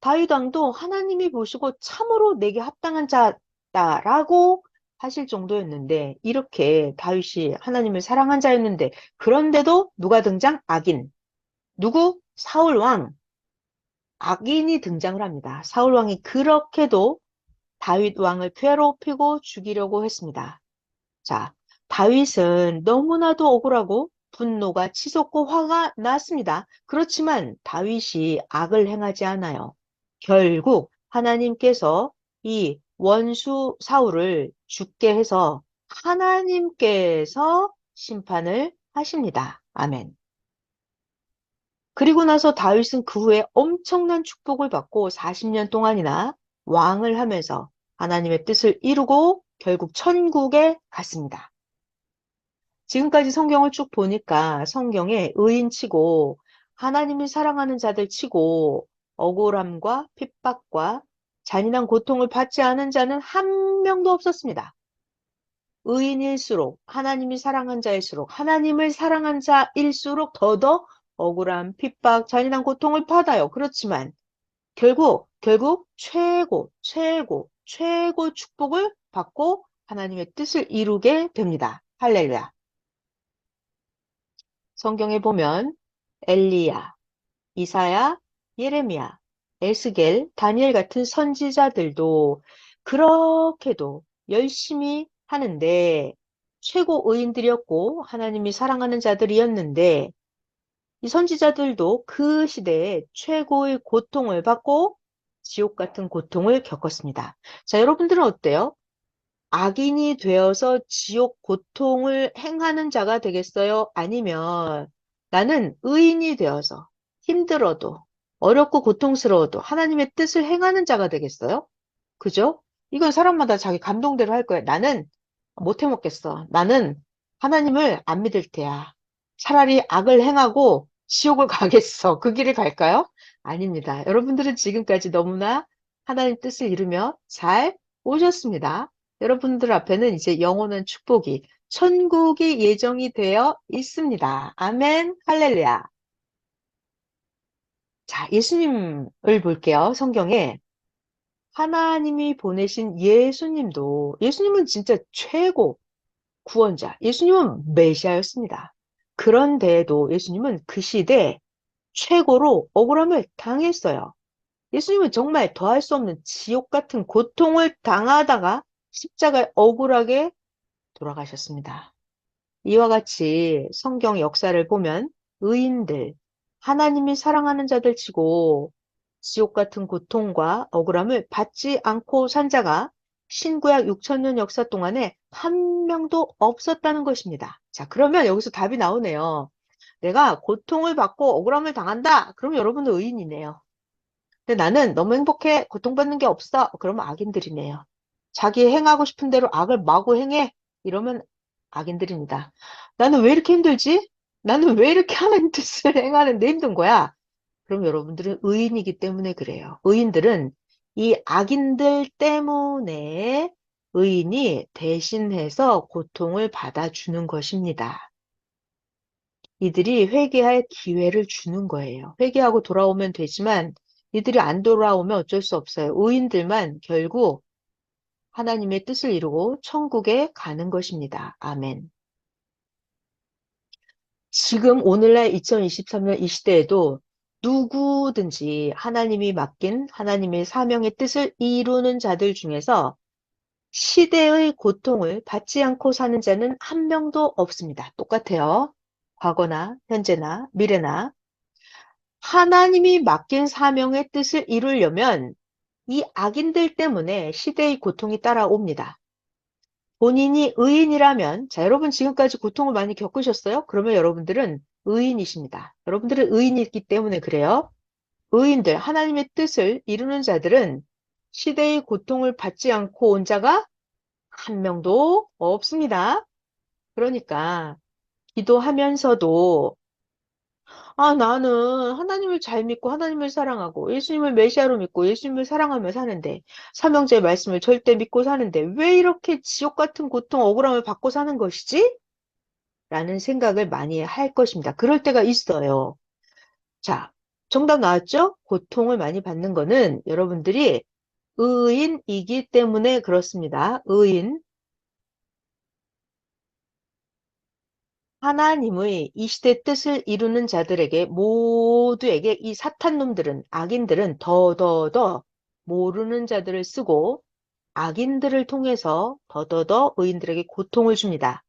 다윗 왕도 하나님이 보시고 참으로 내게 합당한 자다라고 하실 정도였는데 이렇게 다윗이 하나님을 사랑한 자였는데 그런데도 누가 등장? 악인. 누구? 사울 왕. 악인이 등장을 합니다. 사울 왕이 그렇게도 다윗 왕을 괴롭히고 죽이려고 했습니다. 자, 다윗은 너무나도 억울하고 분노가 치솟고 화가 났습니다. 그렇지만 다윗이 악을 행하지 않아요. 결국 하나님께서 이 원수 사울을 죽게 해서 하나님께서 심판을 하십니다. 아멘. 그리고 나서 다윗은 그 후에 엄청난 축복을 받고 40년 동안이나 왕을 하면서 하나님의 뜻을 이루고 결국 천국에 갔습니다. 지금까지 성경을 쭉 보니까 성경에 의인 치고 하나님이 사랑하는 자들 치고 억울함과 핍박과 잔인한 고통을 받지 않은 자는 한 명도 없었습니다. 의인일수록 하나님이 사랑한 자일수록 하나님을 사랑한 자일수록 더더 억울함, 핍박, 잔인한 고통을 받아요. 그렇지만 결국 최고 축복을 받고 하나님의 뜻을 이루게 됩니다. 할렐루야. 성경에 보면 엘리야, 이사야, 예레미야, 에스겔, 다니엘 같은 선지자들도 그렇게도 열심히 하는데 최고 의인들이었고 하나님이 사랑하는 자들이었는데 이 선지자들도 그 시대에 최고의 고통을 받고 지옥 같은 고통을 겪었습니다. 자, 여러분들은 어때요? 악인이 되어서 지옥 고통을 행하는 자가 되겠어요? 아니면 나는 의인이 되어서 힘들어도 어렵고 고통스러워도 하나님의 뜻을 행하는 자가 되겠어요? 그죠? 이건 사람마다 자기 감동대로 할 거야. 나는 못 해먹겠어. 나는 하나님을 안 믿을 테야. 차라리 악을 행하고 지옥을 가겠어. 그 길을 갈까요? 아닙니다. 여러분들은 지금까지 너무나 하나님 뜻을 이루며 잘 오셨습니다. 여러분들 앞에는 이제 영원한 축복이, 천국이 예정이 되어 있습니다. 아멘, 할렐루야. 자, 예수님을 볼게요. 성경에 하나님이 보내신 예수님은 진짜 최고 구원자, 예수님은 메시아였습니다. 그런데도 예수님은 그 시대 최고로 억울함을 당했어요. 예수님은 정말 더할 수 없는 지옥 같은 고통을 당하다가 십자가에 억울하게 돌아가셨습니다. 이와 같이 성경 역사를 보면 의인들, 하나님이 사랑하는 자들 치고 지옥 같은 고통과 억울함을 받지 않고 산 자가 신구약 6천년 역사 동안에 한 명도 없었다는 것입니다. 자, 그러면 여기서 답이 나오네요. 내가 고통을 받고 억울함을 당한다. 그럼 여러분은 의인이네요. 근데 나는 너무 행복해. 고통받는 게 없어. 그러면 악인들이네요. 자기 행하고 싶은 대로 악을 마구 행해. 이러면 악인들입니다. 나는 왜 이렇게 힘들지? 나는 왜 이렇게 하나님 뜻을 행하는데 힘든 거야? 그럼 여러분들은 의인이기 때문에 그래요. 의인들은 이 악인들 때문에 의인이 대신해서 고통을 받아주는 것입니다. 이들이 회개할 기회를 주는 거예요. 회개하고 돌아오면 되지만 이들이 안 돌아오면 어쩔 수 없어요. 의인들만 결국 하나님의 뜻을 이루고 천국에 가는 것입니다. 아멘. 지금 오늘날 2023년 이 시대에도 누구든지 하나님이 맡긴 하나님의 사명의 뜻을 이루는 자들 중에서 시대의 고통을 받지 않고 사는 자는 한 명도 없습니다. 똑같아요. 과거나 현재나 미래나 하나님이 맡긴 사명의 뜻을 이루려면 이 악인들 때문에 시대의 고통이 따라옵니다. 본인이 의인이라면, 자, 여러분 지금까지 고통을 많이 겪으셨어요? 그러면 여러분들은 의인이십니다. 여러분들은 의인이기 때문에 그래요. 의인들, 하나님의 뜻을 이루는 자들은 시대의 고통을 받지 않고 온 자가 한 명도 없습니다. 그러니까 기도하면서도 나는 하나님을 잘 믿고 하나님을 사랑하고 예수님을 메시아로 믿고 예수님을 사랑하며 사는데 삼형제의 말씀을 절대 믿고 사는데 왜 이렇게 지옥 같은 고통, 억울함을 받고 사는 것이지? 라는 생각을 많이 할 것입니다. 그럴 때가 있어요. 자, 정답 나왔죠? 고통을 많이 받는 거는 여러분들이 의인이기 때문에 그렇습니다. 의인. 하나님의 이 시대 뜻을 이루는 자들에게 모두에게 이 사탄놈들은 악인들은 더더더 모르는 자들을 쓰고 악인들을 통해서 더더더 의인들에게 고통을 줍니다.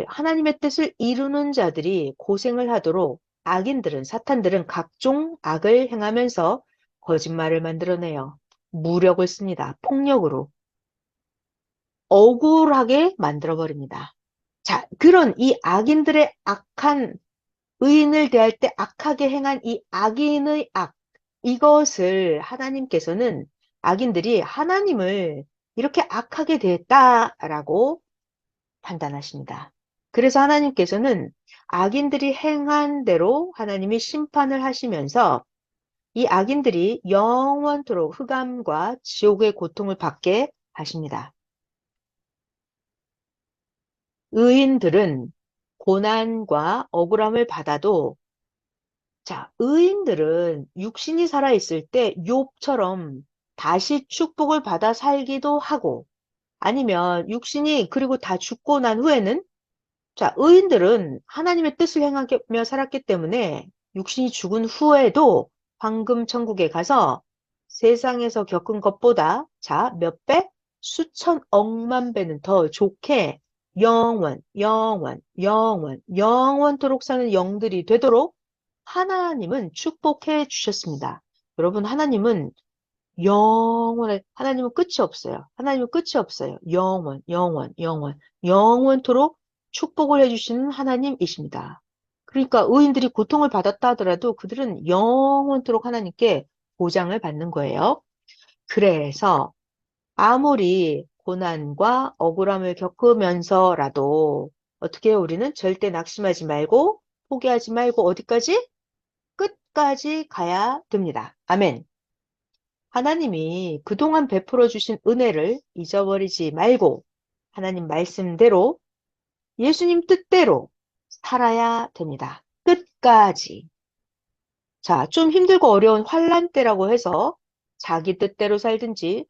하나님의 뜻을 이루는 자들이 고생을 하도록 악인들은, 사탄들은 각종 악을 행하면서 거짓말을 만들어내요. 무력을 씁니다. 폭력으로. 억울하게 만들어버립니다. 자, 그런 이 악인들의 악한 의인을 대할 때 악하게 행한 이 악인의 악, 이것을 하나님께서는 악인들이 하나님을 이렇게 악하게 대했다라고 판단하십니다. 그래서 하나님께서는 악인들이 행한 대로 하나님이 심판을 하시면서 이 악인들이 영원토록 흑암과 지옥의 고통을 받게 하십니다. 의인들은 고난과 억울함을 받아도 자, 의인들은 육신이 살아있을 때 욥처럼 다시 축복을 받아 살기도 하고 아니면 육신이 그리고 다 죽고 난 후에는 자, 의인들은 하나님의 뜻을 행하며 살았기 때문에 육신이 죽은 후에도 황금 천국에 가서 세상에서 겪은 것보다 자, 몇 배? 수천 억만 배는 더 좋게 영원토록 사는 영들이 되도록 하나님은 축복해 주셨습니다. 여러분, 하나님은 끝이 없어요. 하나님은 끝이 없어요. 영원토록 축복을 해주시는 하나님이십니다. 그러니까 의인들이 고통을 받았다 하더라도 그들은 영원토록 하나님께 보장을 받는 거예요. 그래서 아무리 고난과 억울함을 겪으면서라도 어떻게 해요? 우리는 절대 낙심하지 말고 포기하지 말고 어디까지? 끝까지 가야 됩니다. 아멘. 하나님이 그동안 베풀어 주신 은혜를 잊어버리지 말고 하나님 말씀대로 예수님 뜻대로 살아야 됩니다. 끝까지. 자, 좀 힘들고 어려운 환난 때라고 해서 자기 뜻대로 살든지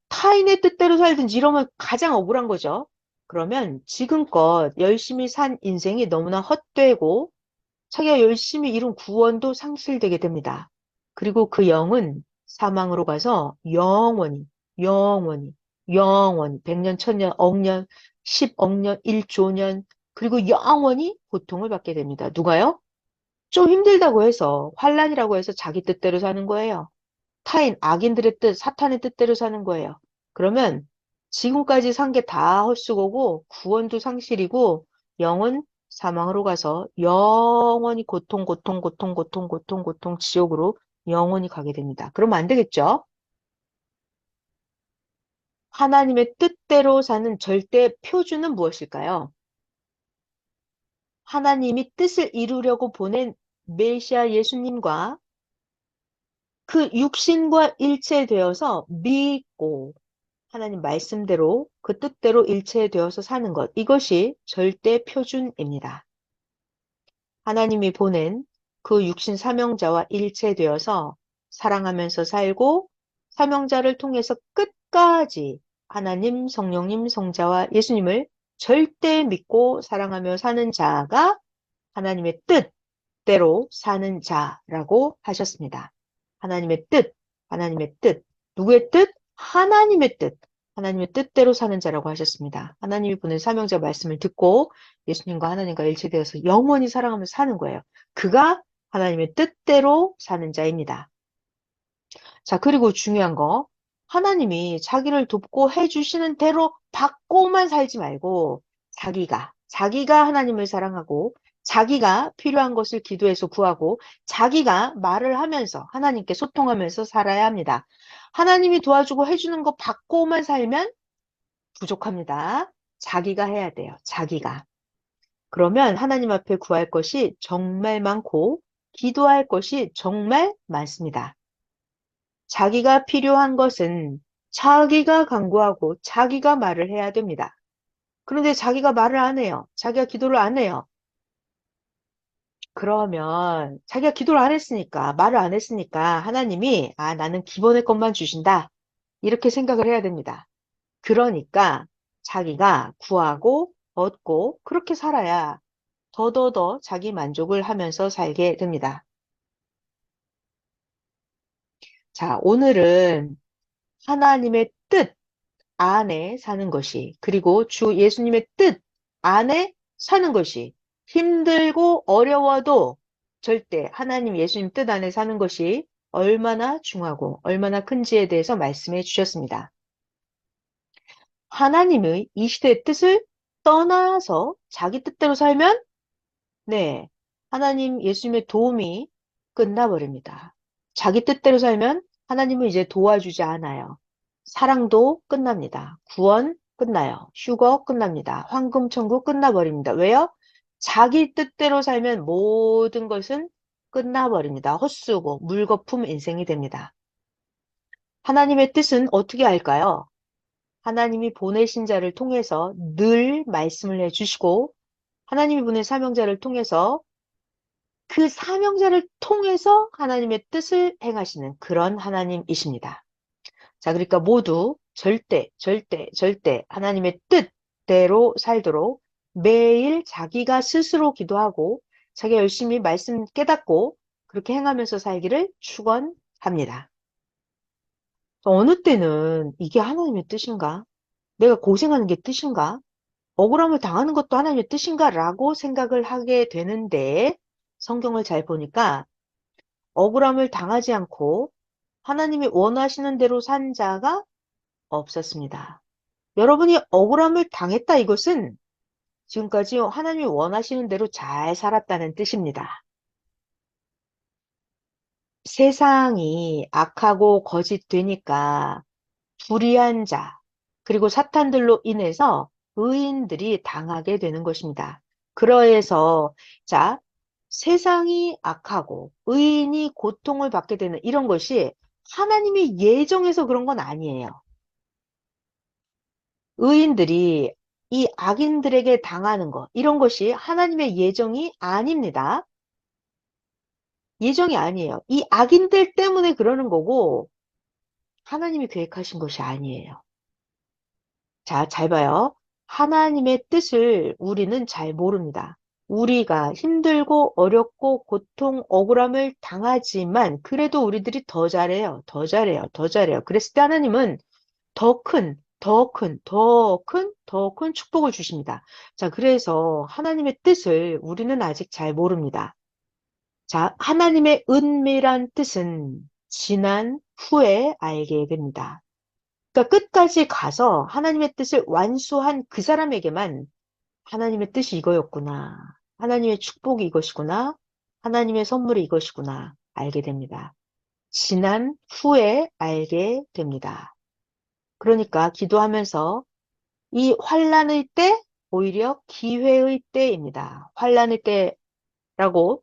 타인의 뜻대로 살든지 이러면 가장 억울한 거죠. 그러면 지금껏 열심히 산 인생이 너무나 헛되고 자기가 열심히 이룬 구원도 상실되게 됩니다. 그리고 그 영은 사망으로 가서 영원히, 100년, 1000년, 억년, 10억년, 1조년, 그리고 영원히 고통을 받게 됩니다. 누가요? 좀 힘들다고 해서, 환난이라고 해서 자기 뜻대로 사는 거예요. 타인, 악인들의 뜻, 사탄의 뜻대로 사는 거예요. 그러면 지금까지 산 게 다 헛수고고, 구원도 상실이고, 영은 사망으로 가서 영원히 고통, 지옥으로 영원히 가게 됩니다. 그러면 안 되겠죠? 하나님의 뜻대로 사는 절대 표준은 무엇일까요? 하나님이 뜻을 이루려고 보낸 메시아 예수님과 그 육신과 일체되어서 믿고 하나님 말씀대로 그 뜻대로 일체되어서 사는 것. 이것이 절대 표준입니다. 하나님이 보낸 그 육신 사명자와 일체되어서 사랑하면서 살고 사명자를 통해서 끝까지 하나님, 성령님, 성자와 예수님을 절대 믿고 사랑하며 사는 자가 하나님의 뜻대로 사는 자라고 하셨습니다. 하나님의 뜻, 하나님의 뜻. 누구의 뜻? 하나님의 뜻. 하나님의 뜻대로 사는 자라고 하셨습니다. 하나님이 보낸 사명자 말씀을 듣고 예수님과 하나님과 일치되어서 영원히 사랑하면서 사는 거예요. 그가 하나님의 뜻대로 사는 자입니다. 자, 그리고 중요한 거. 하나님이 자기를 돕고 해주시는 대로 받고만 살지 말고 자기가 하나님을 사랑하고 자기가 필요한 것을 기도해서 구하고 자기가 말을 하면서 하나님께 소통하면서 살아야 합니다. 하나님이 도와주고 해주는 거 받고만 살면 부족합니다. 자기가 해야 돼요. 자기가. 그러면 하나님 앞에 구할 것이 정말 많고 기도할 것이 정말 많습니다. 자기가 필요한 것은 자기가 간구하고 자기가 말을 해야 됩니다. 그런데 자기가 말을 안 해요. 자기가 기도를 안 해요. 그러면 자기가 기도를 안 했으니까, 말을 안 했으니까 하나님이 나는 기본의 것만 주신다. 이렇게 생각을 해야 됩니다. 그러니까 자기가 구하고 얻고 그렇게 살아야 더더더 자기 만족을 하면서 살게 됩니다. 자, 오늘은 하나님의 뜻 안에 사는 것이, 그리고 주 예수님의 뜻 안에 사는 것이 힘들고 어려워도 절대 하나님 예수님 뜻 안에 사는 것이 얼마나 중하고 얼마나 큰지에 대해서 말씀해 주셨습니다. 하나님의 이 시대의 뜻을 떠나서 자기 뜻대로 살면 네, 하나님 예수님의 도움이 끝나버립니다. 자기 뜻대로 살면 하나님은 이제 도와주지 않아요. 사랑도 끝납니다. 구원 끝나요. 휴거 끝납니다. 황금 천국 끝나버립니다. 왜요? 자기 뜻대로 살면 모든 것은 끝나버립니다. 헛수고 물거품 인생이 됩니다. 하나님의 뜻은 어떻게 할까요? 하나님이 보내신 자를 통해서 늘 말씀을 해주시고 하나님이 보낸 사명자를 통해서 그 사명자를 통해서 하나님의 뜻을 행하시는 그런 하나님이십니다. 자, 그러니까 모두 절대 하나님의 뜻대로 살도록 매일 자기가 스스로 기도하고 자기가 열심히 말씀 깨닫고 그렇게 행하면서 살기를 축원합니다. 어느 때는 이게 하나님의 뜻인가? 내가 고생하는 게 뜻인가? 억울함을 당하는 것도 하나님의 뜻인가? 라고 생각을 하게 되는데 성경을 잘 보니까 억울함을 당하지 않고 하나님이 원하시는 대로 산 자가 없었습니다. 여러분이 억울함을 당했다 이것은 지금까지 하나님이 원하시는 대로 잘 살았다는 뜻입니다. 세상이 악하고 거짓되니까 불의한 자, 그리고 사탄들로 인해서 의인들이 당하게 되는 것입니다. 그러해서 자, 세상이 악하고 의인이 고통을 받게 되는 이런 것이 하나님이 예정해서 그런 건 아니에요. 의인들이 이 악인들에게 당하는 것, 이런 것이 하나님의 예정이 아닙니다. 예정이 아니에요. 이 악인들 때문에 그러는 거고 하나님이 계획하신 것이 아니에요. 자, 잘 봐요. 하나님의 뜻을 우리는 잘 모릅니다. 우리가 힘들고 어렵고 고통, 억울함을 당하지만 그래도 우리들이 더 잘해요. 더 잘해요. 더 잘해요. 그랬을 때 하나님은 더 큰 축복을 주십니다. 자, 그래서 하나님의 뜻을 우리는 아직 잘 모릅니다. 자, 하나님의 은밀한 뜻은 지난 후에 알게 됩니다. 그러니까 끝까지 가서 하나님의 뜻을 완수한 그 사람에게만 하나님의 뜻이 이거였구나. 하나님의 축복이 이것이구나. 하나님의 선물이 이것이구나. 알게 됩니다. 지난 후에 알게 됩니다. 그러니까 기도하면서 이 환난의 때 오히려 기회의 때입니다. 환난의 때라고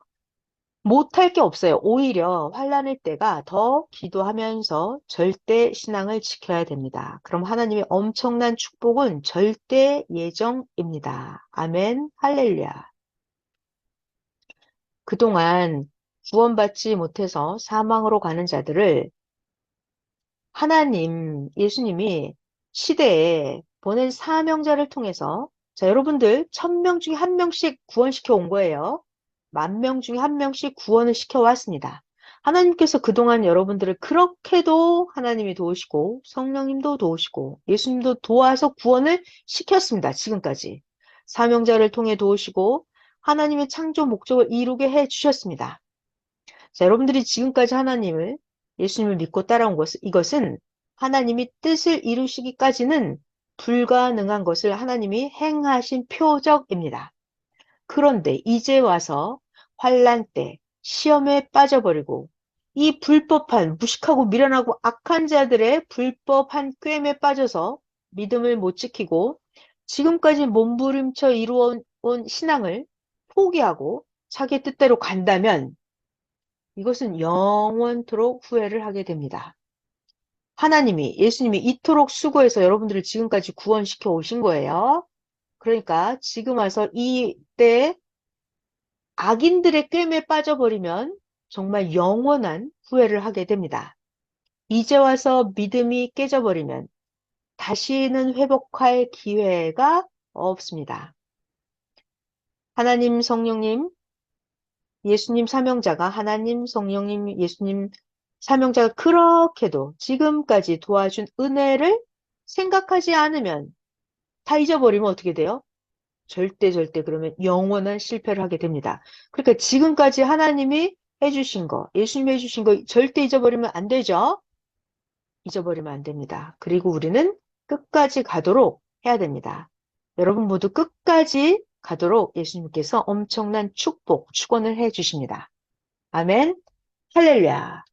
못할 게 없어요. 오히려 환난의 때가 더 기도하면서 절대 신앙을 지켜야 됩니다. 그럼 하나님의 엄청난 축복은 절대 예정입니다. 아멘, 할렐루야. 그동안 구원받지 못해서 사망으로 가는 자들을 하나님, 예수님이 시대에 보낸 사명자를 통해서 자, 여러분들 1000명 중에 1명씩 구원시켜 온 거예요. 10,000명 중에 1명씩 구원을 시켜 왔습니다. 하나님께서 그동안 여러분들을 그렇게도 하나님이 도우시고 성령님도 도우시고 예수님도 도와서 구원을 시켰습니다. 지금까지. 사명자를 통해 도우시고 하나님의 창조 목적을 이루게 해 주셨습니다. 자, 여러분들이 지금까지 하나님을 예수님을 믿고 따라온 이것은 하나님이 뜻을 이루시기까지는 불가능한 것을 하나님이 행하신 표적입니다. 그런데 이제 와서 환난 때 시험에 빠져버리고 이 불법한 무식하고 미련하고 악한 자들의 불법한 꾀임에 빠져서 믿음을 못 지키고 지금까지 몸부림쳐 이루어온 신앙을 포기하고 자기 뜻대로 간다면 이것은 영원토록 후회를 하게 됩니다. 하나님이, 예수님이 이토록 수고해서 여러분들을 지금까지 구원시켜 오신 거예요. 그러니까 지금 와서 이때 악인들의 꾀임에 빠져버리면 정말 영원한 후회를 하게 됩니다. 이제 와서 믿음이 깨져버리면 다시는 회복할 기회가 없습니다. 하나님, 성령님, 예수님 사명자가 하나님, 성령님, 예수님 사명자가 그렇게도 지금까지 도와준 은혜를 생각하지 않으면 다 잊어버리면 어떻게 돼요? 절대 그러면 영원한 실패를 하게 됩니다. 그러니까 지금까지 하나님이 해주신 거, 예수님이 해주신 거 절대 잊어버리면 안 되죠? 잊어버리면 안 됩니다. 그리고 우리는 끝까지 가도록 해야 됩니다. 여러분 모두 끝까지 가도록 예수님께서 엄청난 축복, 축원을 해 주십니다. 아멘. 할렐루야.